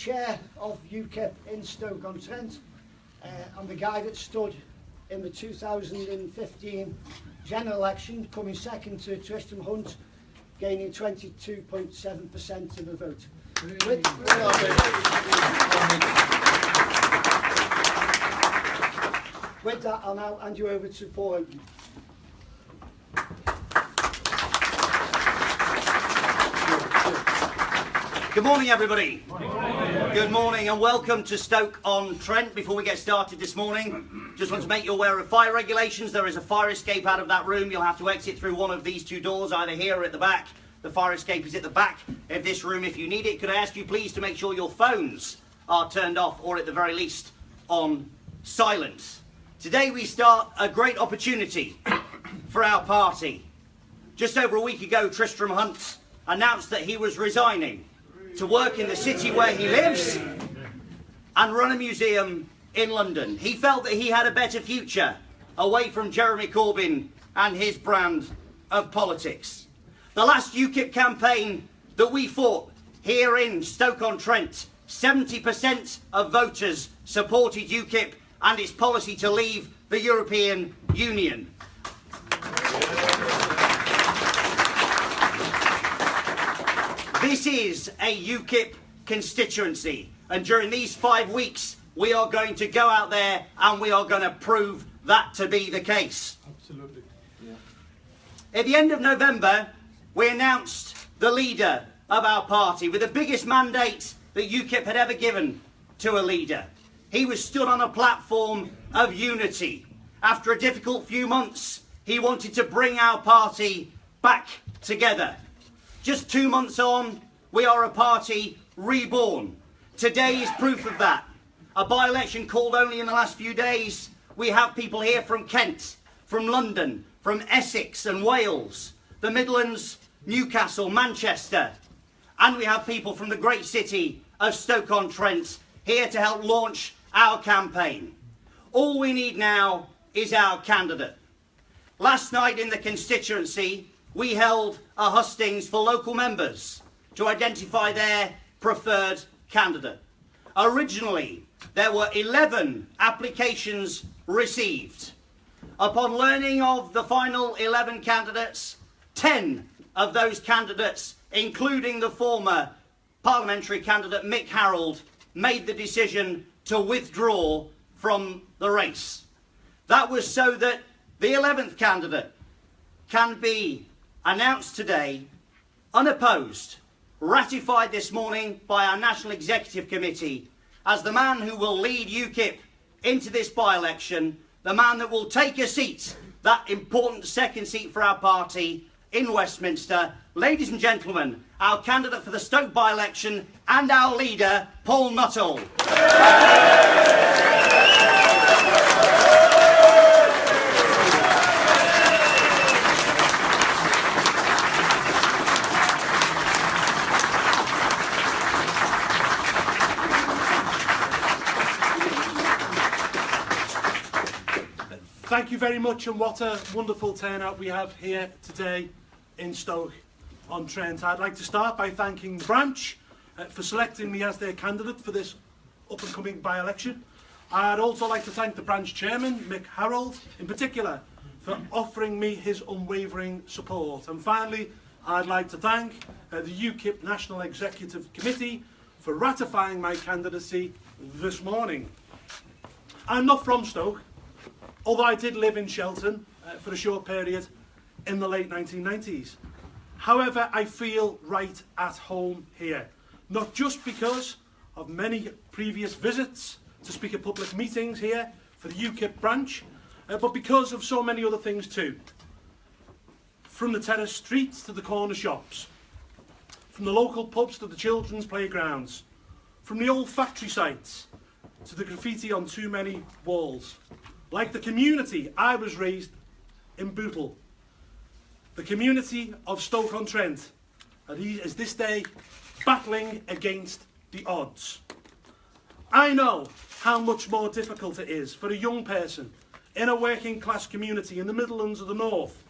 chair of UKIP in Stoke-on-Trent. I'm the guy that stood in the 2015 general election, coming second to Tristram Hunt, gaining 22.7% of the vote. With that, I'll now hand you over to Paul Oaken. Good morning, everybody. Good morning and welcome to Stoke-on-Trent. Before we get started this morning, just want to make you aware of fire regulations. There is a fire escape out of that room. You'll have to exit through one of these two doors, either here or at the back. The fire escape is at the back of this room if you need it. Could I ask you please to make sure your phones are turned off or at the very least on silent. Today we start a great opportunity for our party. Just over a week ago, Tristram Hunt announced that he was resigning to work in the city where he lives and run a museum in London. He felt that he had a better future away from Jeremy Corbyn and his brand of politics. The last UKIP campaign that we fought here in Stoke-on-Trent, 70% of voters supported UKIP and its policy to leave the European Union. This is a UKIP constituency, and during these 5 weeks we are going to go out there and we are going to prove that to be the case. Absolutely. Yeah. At the end of November, we announced the leader of our party with the biggest mandate that UKIP had ever given to a leader. He was stood on a platform of unity. After a difficult few months, he wanted to bring our party back together. Just 2 months on, we are a party reborn. Today is proof of that. A by-election called only in the last few days. We have people here from Kent, from London, from Essex and Wales, the Midlands, Newcastle, Manchester, and we have people from the great city of Stoke-on-Trent here to help launch our campaign. All we need now is our candidate. Last night in the constituency, we held a hustings for local members to identify their preferred candidate. Originally, there were 11 applications received. Upon learning of the final 11 candidates, 10 of those candidates, including the former parliamentary candidate Mick Harold, made the decision to withdraw from the race. That was so that the 11th candidate can be announced today, unopposed, ratified this morning by our National Executive Committee as the man who will lead UKIP into this by-election, the man that will take a seat, that important second seat for our party in Westminster. Ladies and gentlemen, our candidate for the Stoke by-election and our leader, Paul Nuttall. Thank you very much, and what a wonderful turnout we have here today in Stoke-on-Trent. I'd like to start by thanking the branch for selecting me as their candidate for this up-and-coming by-election. I'd also like to thank the branch chairman, Mick Harold, in particular, for offering me his unwavering support. And finally, I'd like to thank the UKIP National Executive Committee for ratifying my candidacy this morning. I'm not from Stoke, although I did live in Shelton for a short period in the late 1990s. However, I feel right at home here, not just because of many previous visits to speak at public meetings here for the UKIP branch, but because of so many other things too. From the terrace streets to the corner shops, from the local pubs to the children's playgrounds, from the old factory sites to the graffiti on too many walls. Like the community I was raised in Bootle, the community of Stoke-on-Trent, is this day battling against the odds. I know how much more difficult it is for a young person in a working class community in the Midlands of the North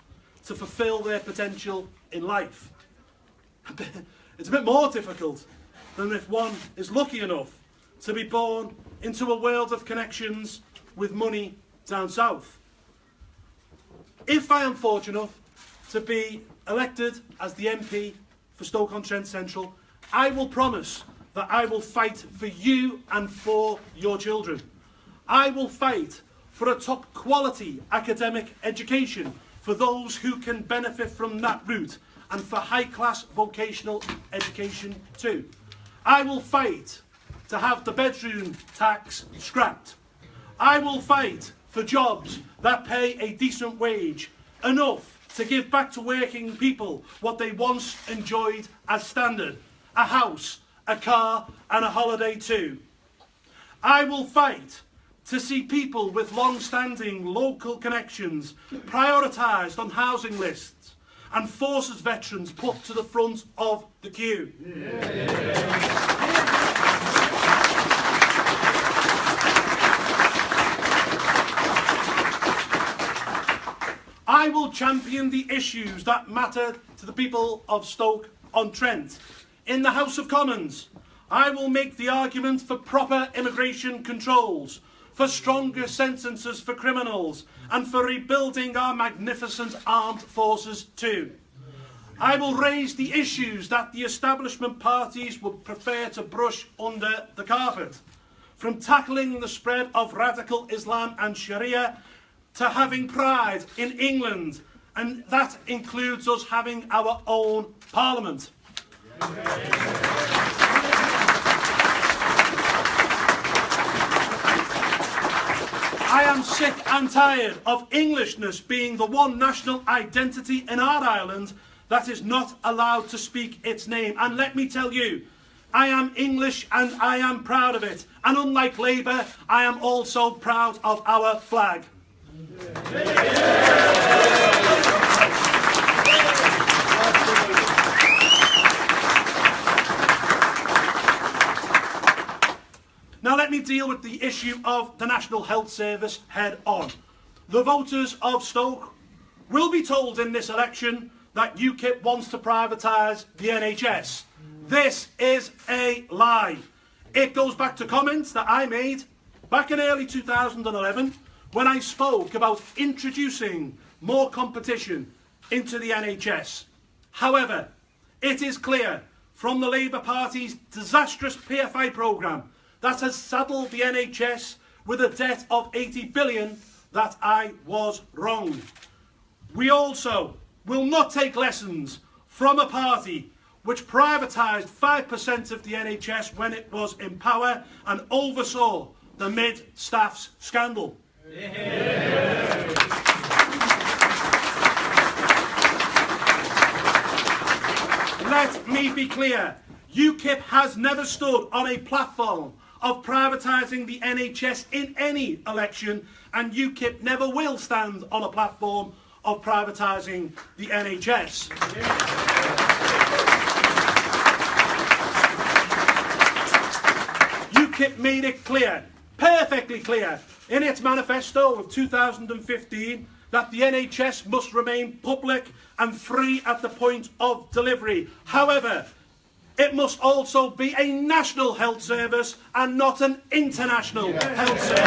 to fulfil their potential in life. It's a bit more difficult than if one is lucky enough to be born into a world of connections with money down south. If I am fortunate enough to be elected as the MP for Stoke-on-Trent Central, I will promise that I will fight for you and for your children. I will fight for a top quality academic education for those who can benefit from that route, and for high class vocational education too. I will fight to have the bedroom tax scrapped. I will fight for jobs that pay a decent wage, enough to give back to working people what they once enjoyed as standard: a house, a car and a holiday too. I will fight to see people with long-standing local connections prioritised on housing lists, and forces veterans put to the front of the queue. I will champion the issues that matter to the people of Stoke-on-Trent. In the House of Commons, I will make the argument for proper immigration controls, for stronger sentences for criminals, and for rebuilding our magnificent armed forces too. I will raise the issues that the establishment parties would prefer to brush under the carpet, from tackling the spread of radical Islam and Sharia to having pride in England, and that includes us having our own parliament. I am sick and tired of Englishness being the one national identity in our island that is not allowed to speak its name. And let me tell you, I am English and I am proud of it. And unlike Labour, I am also proud of our flag. Now let me deal with the issue of the National Health Service head on. The voters of Stoke will be told in this election that UKIP wants to privatise the NHS. This is a lie. It goes back to comments that I made back in early 2011 when I spoke about introducing more competition into the NHS. However, it is clear from the Labour Party's disastrous PFI programme that has saddled the NHS with a debt of 80 billion that I was wrong. We also will not take lessons from a party which privatised 5% of the NHS when it was in power and oversaw the mid-staffs scandal. Let me be clear, UKIP has never stood on a platform of privatising the NHS in any election, and UKIP never will stand on a platform of privatising the NHS. UKIP made it clear, perfectly clear, in its manifesto of 2015 that the NHS must remain public and free at the point of delivery. However, it must also be a national health service and not an international health service.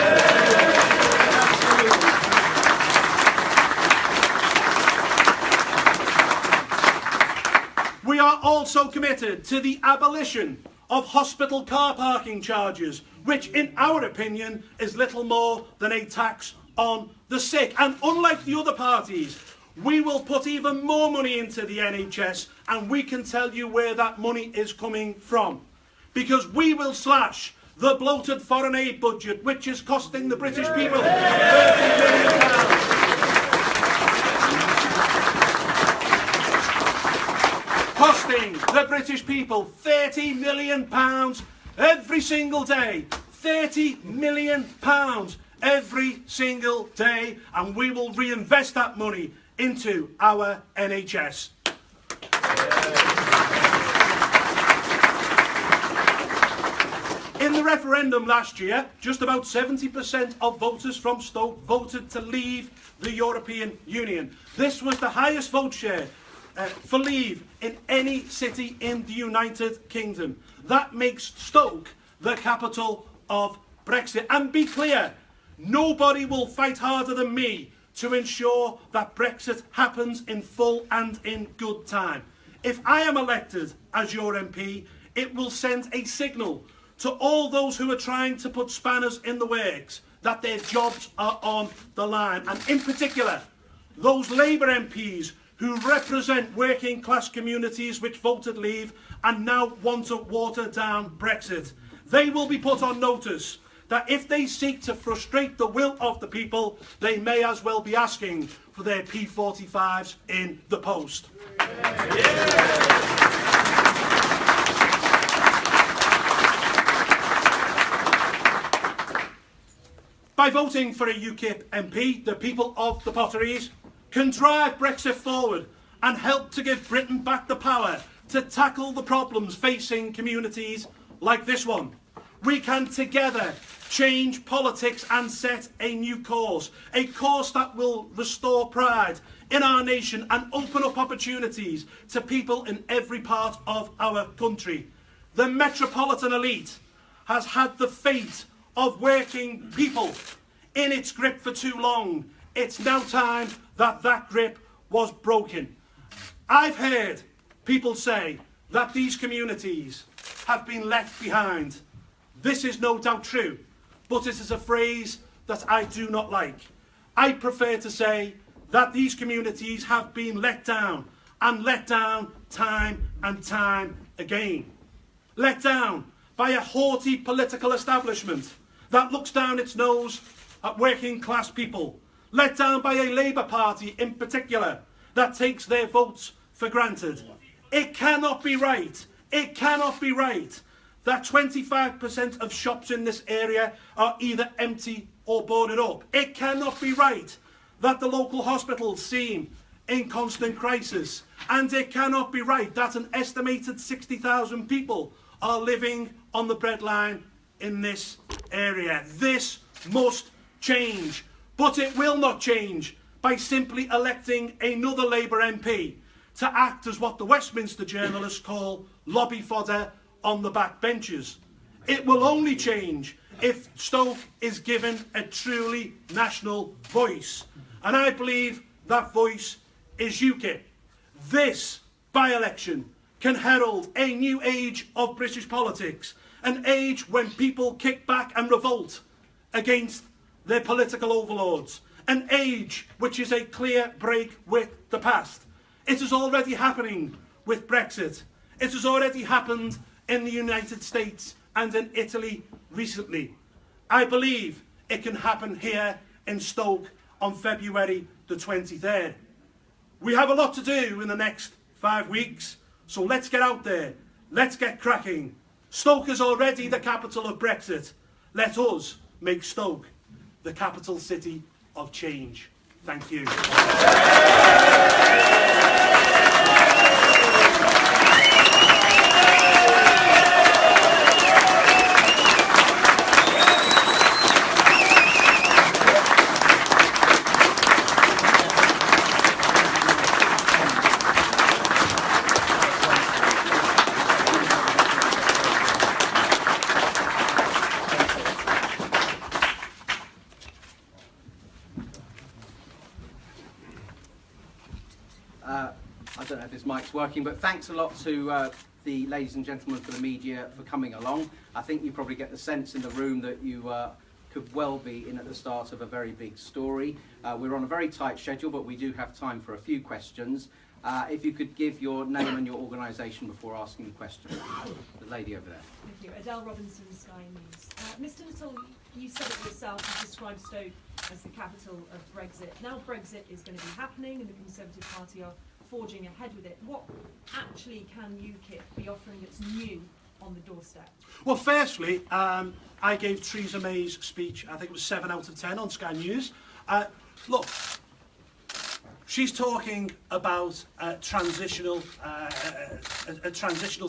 We are also committed to the abolition of hospital car parking charges, which in our opinion is little more than a tax on the sick. And unlike the other parties, we will put even more money into the NHS, and we can tell you where that money is coming from. Because we will slash the bloated foreign aid budget, which is costing the British people £30 million. Costing the British people £30 million every single day. £30 million every single day, and we will reinvest that money into our NHS. In the referendum last year, just about 70% of voters from Stoke voted to leave the European Union. This was the highest vote share for leave in any city in the United Kingdom. that makes Stoke the capital of Brexit. And be clear, nobody will fight harder than me to ensure that Brexit happens in full and in good time. If I am elected as your MP, it will send a signal to all those who are trying to put spanners in the works that their jobs are on the line. And in particular, those Labour MPs who represent working class communities which voted leave and now want to water down Brexit. They will be put on notice that if they seek to frustrate the will of the people, they may as well be asking for their P45s in the post. By voting for a UKIP MP, the people of the Potteries can drive Brexit forward and help to give Britain back the power to tackle the problems facing communities like this one. We can together change politics and set a new course, a course that will restore pride in our nation and open up opportunities to people in every part of our country. The metropolitan elite has had the fate of working people in its grip for too long. It's now time that that grip was broken. I've heard people say that these communities have been left behind. This is no doubt true, but it is a phrase that I do not like. I prefer to say that these communities have been let down, and let down time and time again. Let down by a haughty political establishment that looks down its nose at working class people. Let down by a Labour Party in particular that takes their votes for granted. It cannot be right. It cannot be right that 25% of shops in this area are either empty or boarded up. It cannot be right that the local hospitals seem in constant crisis. And it cannot be right that an estimated 60,000 people are living on the breadline in this area. This must change. But it will not change by simply electing another Labour MP to act as what the Westminster journalists call lobby fodder on the back benches. It will only change if Stoke is given a truly national voice. And I believe that voice is UKIP. This by-election can herald a new age of British politics, an age when people kick back and revolt against their political overlords, an age which is a clear break with the past. It is already happening with Brexit. It has already happened in the United States and in Italy recently. I believe it can happen here in Stoke on February the 23rd. We have a lot to do in the next 5 weeks, so let's get out there. Let's get cracking. Stoke is already the capital of Brexit. Let us make Stoke the capital city of change. Thank you. I don't know if this mic's working, but thanks a lot to the ladies and gentlemen for the media for coming along. I think you probably get the sense in the room that you could well be in at the start of a very big story. We're on a very tight schedule, but we do have time for a few questions. If you could give your name and your organisation before asking the question. The lady over there. Thank you. Adele Robinson, Sky News. Mr Nuttall, you said it yourself, you described Stoke as the capital of Brexit. Now Brexit is going to be happening and the Conservative Party are forging ahead with it. What actually can UKIP be offering that's new on the doorstep? Well, firstly, I gave Theresa May's speech, I think it was 7 out of 10 on Sky News. Look, she's talking about a transitional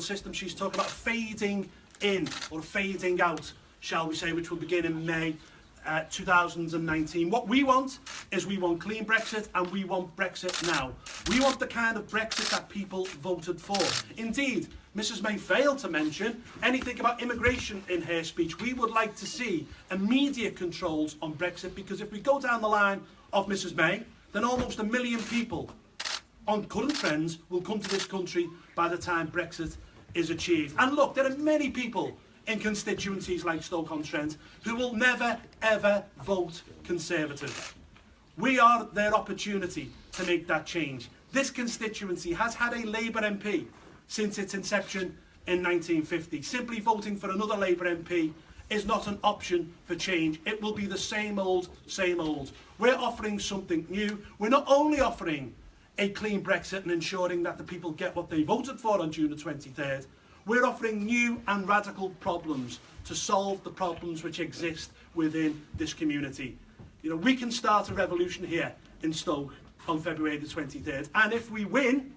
system. She's talking about fading in or fading out, shall we say, which will begin in May 2019. What we want is we want clean Brexit, and we want Brexit now. We want the kind of Brexit that people voted for. Indeed, Mrs May failed to mention anything about immigration in her speech. We would like to see immediate controls on Brexit, because if we go down the line of Mrs May, then almost 1 million people on current trends will come to this country by the time Brexit is achieved. And look, there are many people in constituencies like Stoke-on-Trent who will never ever vote Conservative. We are their opportunity to make that change. This constituency has had a Labour MP since its inception in 1950. Simply voting for another Labour MP is not an option for change. It will be the same old, same old. We're offering something new. We're not only offering a clean Brexit and ensuring that the people get what they voted for on June the 23rd, we're offering new and radical problems to solve the problems which exist within this community. You know, we can start a revolution here in Stoke on February the 23rd, and if we win,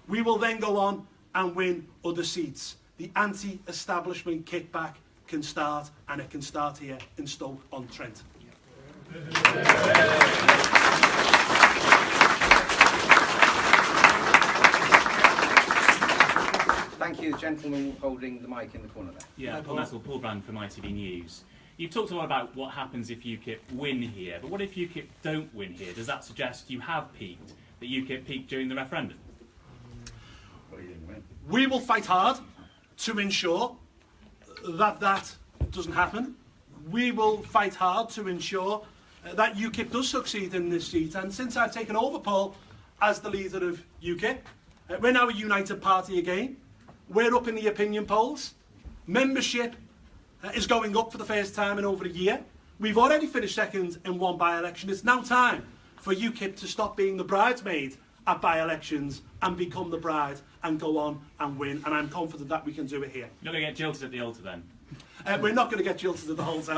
we will then go on and win other seats. The anti-establishment kickback can start, and it can start here in Stoke-on-Trent. Thank you, the gentleman holding the mic in the corner there. Yeah, Paul Brand from ITV News. You've talked a lot about what happens if UKIP win here, but what if UKIP don't win here? Does that suggest you have peaked, that UKIP peaked during the referendum? We will fight hard to ensure that that doesn't happen. We will fight hard to ensure that UKIP does succeed in this seat. And since I've taken over, Paul, as the leader of UKIP, we're now a united party again. We're up in the opinion polls. Membership is going up for the first time in over a year. We've already finished second in one by-election. It's now time for UKIP to stop being the bridesmaid at by-elections and become the bride and go on and win. And I'm confident that we can do it here. You're not going to get jilted at the altar then? We're not going to get jilted at the altar.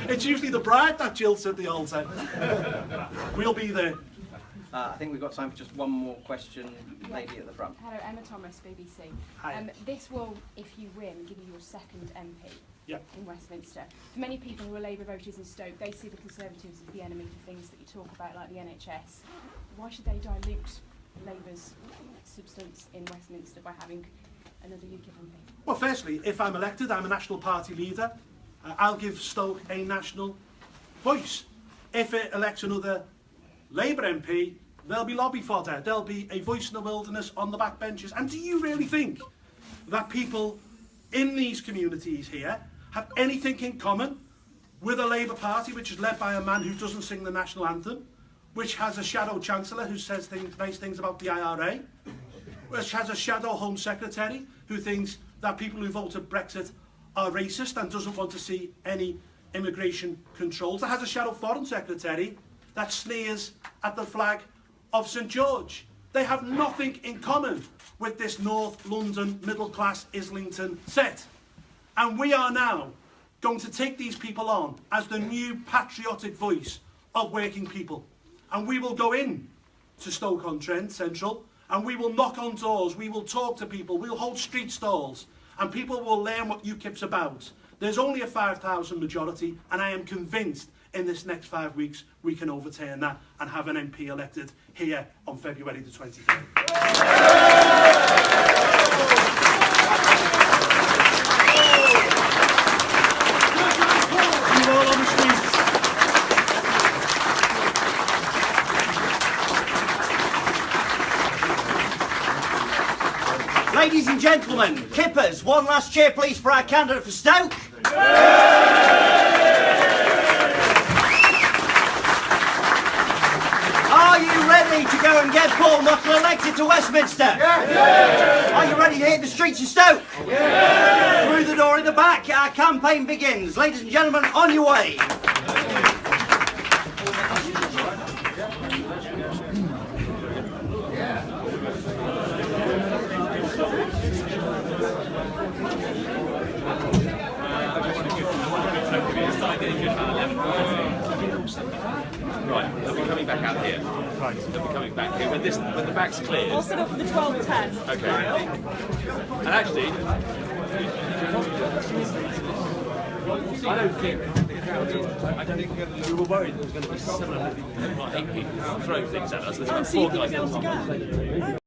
It's usually the bride that jilts at the altar. We'll be there. I think we've got time for just one more question. Lady at the front. Hello, Emma Thomas, BBC. Hi. This will, if you win, give you your second MP in Westminster. For many people who are Labour voters in Stoke, they see the Conservatives as the enemy for things that you talk about, like the NHS. Why should they dilute Labour's substance in Westminster by having another UKIP MP? Well, firstly, if I'm elected, I'm a National Party leader. I'll give Stoke a national voice. If it elects another Labour MP, there'll be lobby fodder. There'll be a voice in the wilderness on the backbenches. And do you really think that people in these communities here have anything in common with a Labour Party which is led by a man who doesn't sing the national anthem, which has a shadow chancellor who says nice things about the IRA, which has a shadow Home Secretary who thinks that people who voted Brexit are racist and doesn't want to see any immigration controls, that has a shadow Foreign Secretary that sneers at the flag of St George? They have nothing in common with this North London middle-class Islington set. And we are now going to take these people on as the new patriotic voice of working people. And we will go in to Stoke-on-Trent Central and we will knock on doors, we will talk to people, we'll hold street stalls, and people will learn what UKIP's about. There's only a 5,000 majority, and I am convinced in this next 5 weeks we can overturn that and have an MP elected here on February the 23rd. You all on the streets. Ladies and gentlemen, Kippers, one last cheer please for our candidate for Stoke. Are you ready to go and get Paul Nuttall elected to Westminster? Are you ready to hit the streets of Stoke? Through the door in the back, our campaign begins. Ladies and gentlemen, on your way. Right, they'll be coming back out here. Right. They'll be coming back here when the back's cleared. I'll set up for the 12:10. Okay. And actually, I don't think we were worried there was going to be 7 or 8 people throwing things at us. There's about 4 guys.